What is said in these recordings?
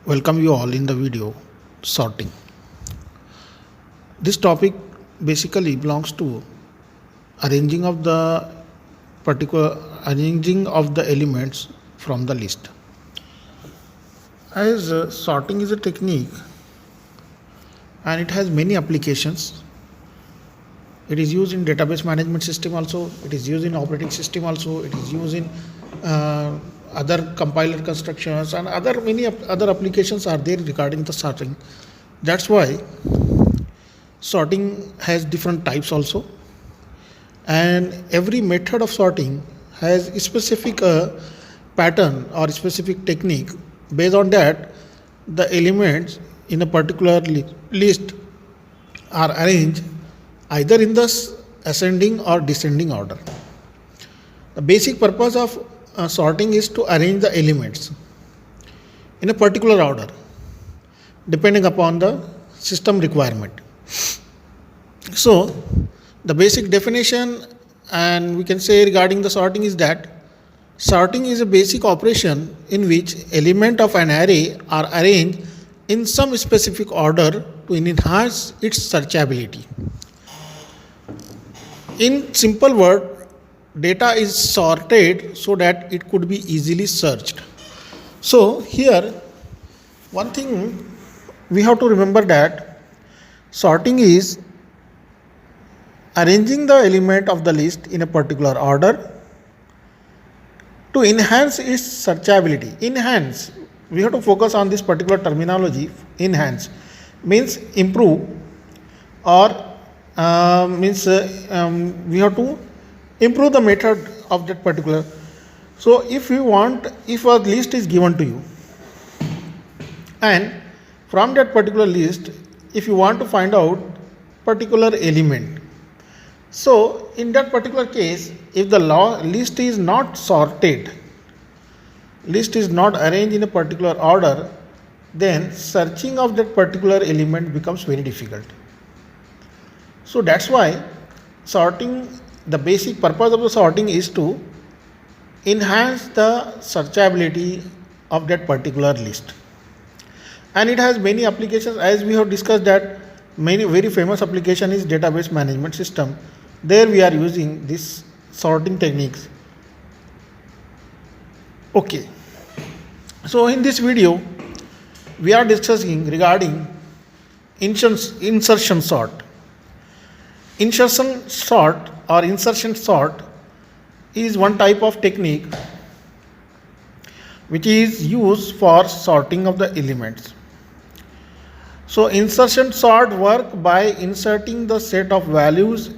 Welcome you all in the video sorting. This topic basically belongs to arranging of the arranging of the elements from the list. As sorting is a technique and it has many applications. It is used in database management system also, it is used in operating system also, it is used in other compiler constructions and many other applications are there regarding the sorting. That's why sorting has different types also, and every method of sorting has a specific pattern or specific technique. Based on that, the elements in a particular list are arranged either in the ascending or descending order. The basic purpose of sorting is to arrange the elements in a particular order depending upon the system requirement. So the basic definition and we can say regarding the sorting is that sorting is a basic operation in which element of an array are arranged in some specific order to enhance its searchability. In simple word, data is sorted so that it could be easily searched. So here one thing we have to remember that sorting is arranging the element of the list in a particular order to enhance its searchability. Enhance, we have to focus on this particular terminology. Enhance means improve or we have to improve the method of that particular. So if a list is given to you and from that particular list if you want to find out particular element, so in that particular case if the list is not sorted, list is not arranged in a particular order, then searching of that particular element becomes very difficult. So that's why sorting, the basic purpose of the sorting is to enhance the searchability of that particular list. And it has many applications, as we have discussed that many very famous application is database management system. There we are using this sorting techniques. Okay. So in this video we are discussing regarding insertion sort. Insertion sort or insertion sort is one type of technique which is used for sorting of the elements. So insertion sort work by inserting the set of values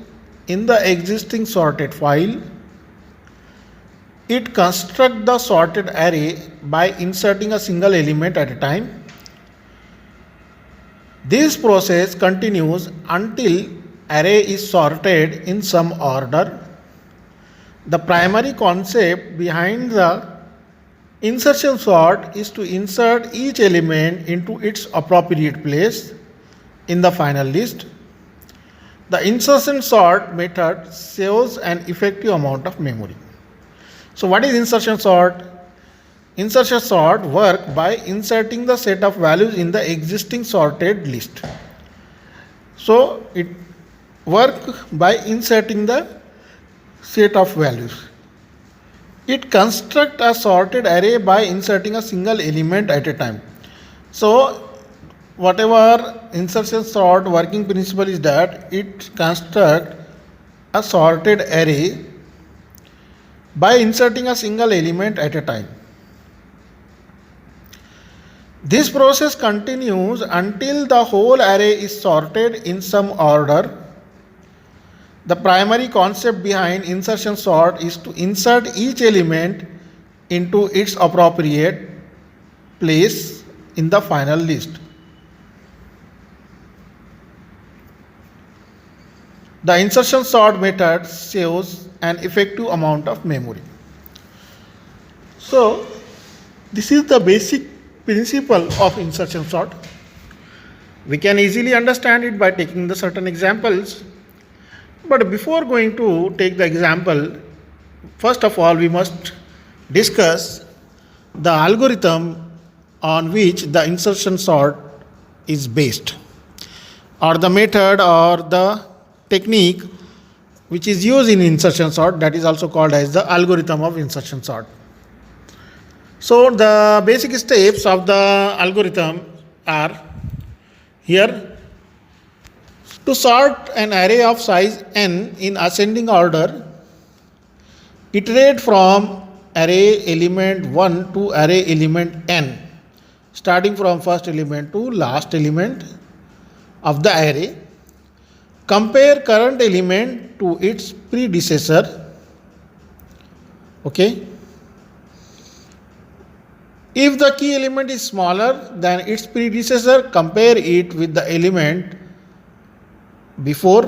in the existing sorted file. It constructs the sorted array by inserting a single element at a time. This process continues until array is sorted in some order. The primary concept behind the insertion sort is to insert each element into its appropriate place in the final list. The insertion sort method saves an effective amount of memory. So what is insertion sort? Insertion sort work by inserting the set of values in the existing sorted list. So it work by inserting the set of values. It constructs a sorted array by inserting a single element at a time. So whatever insertion sort working principle is that it constructs a sorted array by inserting a single element at a time. This process continues until the whole array is sorted in some order. The primary concept behind insertion sort is to insert each element into its appropriate place in the final list. The insertion sort method saves an effective amount of memory. So this is the basic principle of insertion sort. We can easily understand it by taking the certain examples. But before going to take the example, first of all we must discuss the algorithm on which the insertion sort is based, or the method or the technique which is used in insertion sort, that is also called as the algorithm of insertion sort. So the basic steps of the algorithm are here. To sort an array of size n in ascending order, iterate from array element 1 to array element n, starting from first element to last element of the array. Compare current element to its predecessor. Okay. If the key element is smaller than its predecessor, compare it with the element before.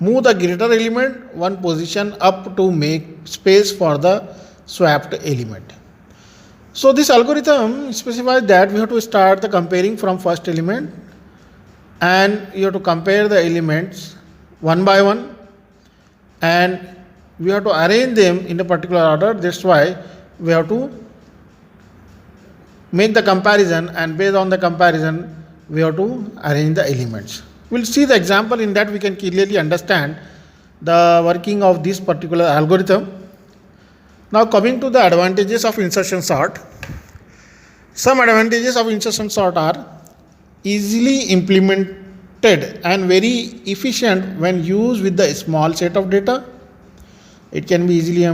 Move the greater element one position up to make space for the swapped element. So this algorithm specifies that we have to start the comparing from first element, and you have to compare the elements one by one, and we have to arrange them in a particular order. That's why we have to make the comparison, and based on the comparison we have to arrange the elements. We'll see the example. In that we can clearly understand the working of this particular algorithm. Now coming to the advantages of insertion sort. Some advantages of insertion sort are easily implemented and very efficient when used with the small set of data. It can be easily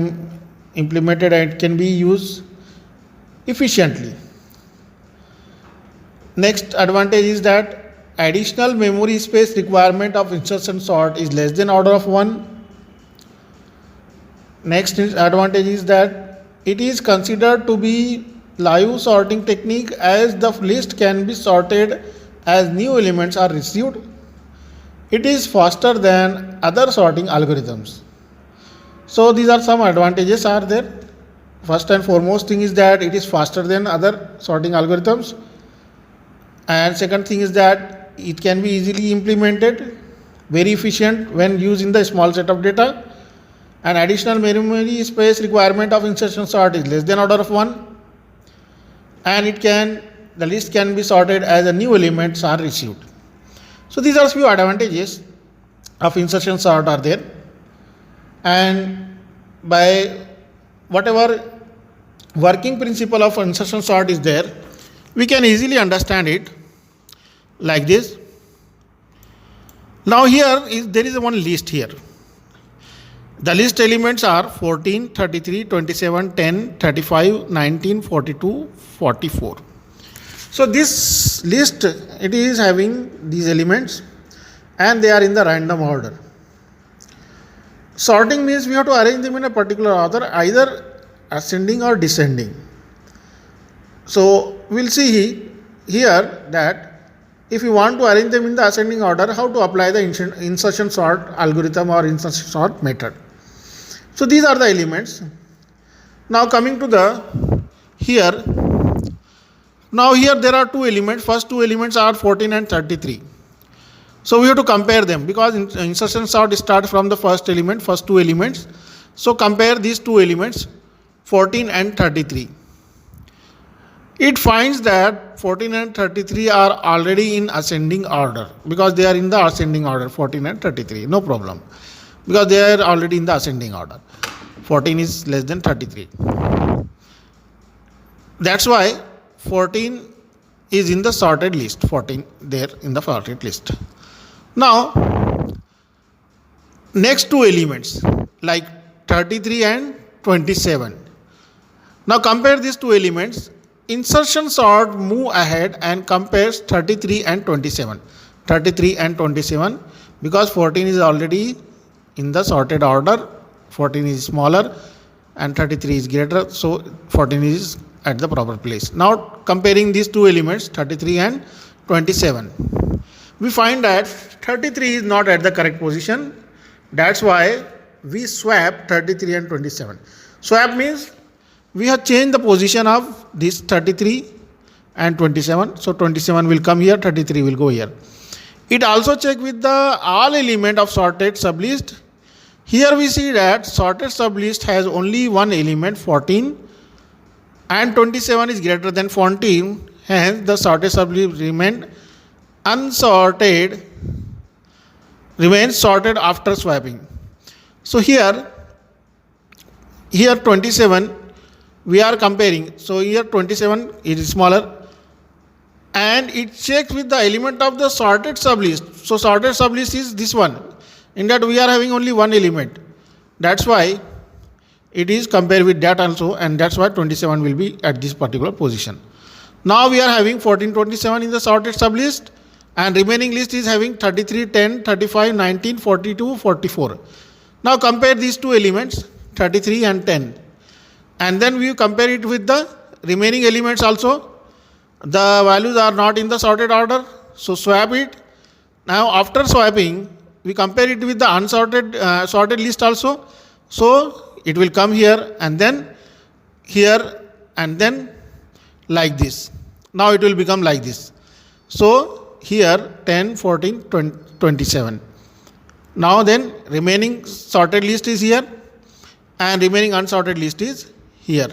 implemented and it can be used efficiently. Next advantage is that additional memory space requirement of insertion sort is less than order of 1. Next advantage is that it is considered to be live sorting technique, as the list can be sorted as new elements are received. It is faster than other sorting algorithms. So these are some advantages are there. First and foremost thing is that it is faster than other sorting algorithms, and second thing is that it can be easily implemented, very efficient when used in the small set of data, and additional memory space requirement of insertion sort is less than order of 1, and the list can be sorted as the new elements are received. So these are few advantages of insertion sort are there, and by whatever working principle of insertion sort is there, we can easily understand it like this. Now there is one list here. The list elements are 14, 33, 27, 10, 35, 19, 42, 44. So this list, it is having these elements and they are in the random order. Sorting means we have to arrange them in a particular order, either ascending or descending. So we'll see here that if you want to arrange them in the ascending order, how to apply the insertion sort algorithm or insertion sort method. So these are the elements. Now coming to the here. Now here there are two elements. First two elements are 14 and 33. So we have to compare them because insertion sort starts from the first element, first two elements. So compare these two elements, 14 and 33. It finds that 14 and 33 are already in ascending order because they are in the ascending order, 14 and 33. No problem, because they are already in the ascending order. 14 is less than 33. That's why 14 is in the sorted list, 14 there in the sorted list. Now, next two elements like 33 and 27. Now compare these two elements. Insertion sort move ahead and compares 33 and 27. 33 and 27 because 14 is already in the sorted order. 14 is smaller and 33 is greater. So 14 is at the proper place. Now comparing these two elements 33 and 27. We find that 33 is not at the correct position. That's why we swap 33 and 27. Swap means we have changed the position of this 33 and 27. So 27 will come here, 33 will go here. It also check with the all element of sorted sublist. Here we see that sorted sublist has only one element 14 and 27 is greater than 14. Hence, the sorted sublist remains sorted after swapping. So here 27 we are comparing. So here 27 is smaller, and it checks with the element of the sorted sublist. So sorted sublist is this one. In that we are having only one element. That's why it is compared with that also, and that's why 27 will be at this particular position. Now we are having 14, 27 in the sorted sublist, and remaining list is having 33, 10, 35, 19, 42, 44. Now compare these two elements, 33 and 10. And then we compare it with the remaining elements also. The values are not in the sorted order, so swap it. Now after swapping, we compare it with the unsorted sorted list also. So it will come here and then here and then like this. Now it will become like this. So here 10, 14, 20, 27. Now then remaining sorted list is here and remaining unsorted list is here.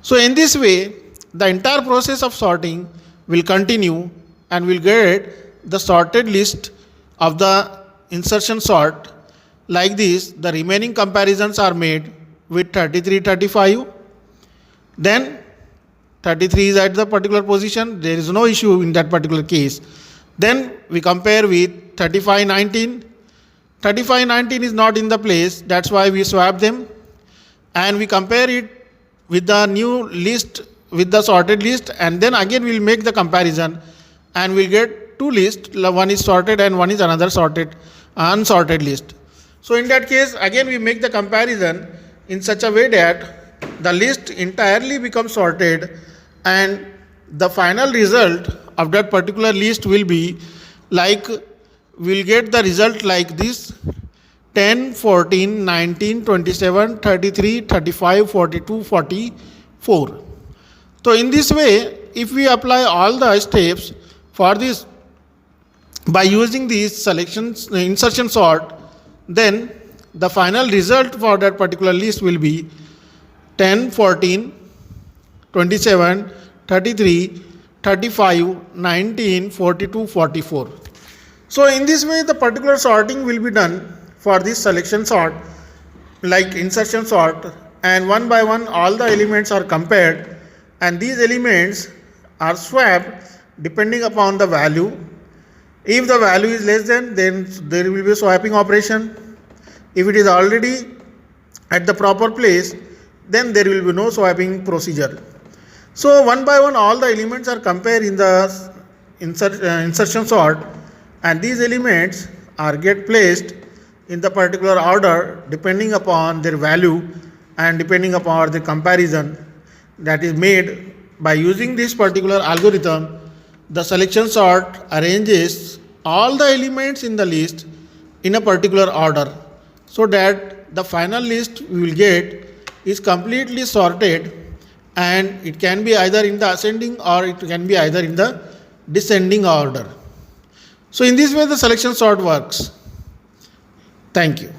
So in this way, the entire process of sorting will continue and will get the sorted list of the insertion sort. Like this, the remaining comparisons are made with 33, 35. Then 33 is at the particular position. There is no issue in that particular case. Then we compare with 35, 19. 35, 19 is not in the place. That's why we swap them. And we compare it with the new list, with the sorted list, and then again we will make the comparison and we'll get two lists. One is sorted and one is another sorted, unsorted list. So in that case, again we make the comparison in such a way that the list entirely becomes sorted, and the final result of that particular list will be like, we'll get the result like this: 10, 14, 19, 27, 33, 35, 42, 44. So in this way, if we apply all the steps for this by using these selections, insertion sort, then the final result for that particular list will be 10, 14, 27, 33, 35, 19, 42, 44. So in this way, the particular sorting will be done for this selection sort, like insertion sort, and one by one all the elements are compared, and these elements are swapped depending upon the value. If the value is less than, then there will be a swapping operation. If it is already at the proper place, then there will be no swapping procedure. So one by one all the elements are compared in the insertion sort, and these elements are get placed in the particular order depending upon their value and depending upon the comparison that is made. By using this particular algorithm, the selection sort arranges all the elements in the list in a particular order, so that the final list we will get is completely sorted, and it can be either in the ascending or it can be either in the descending order. So in this way the selection sort works. Thank you.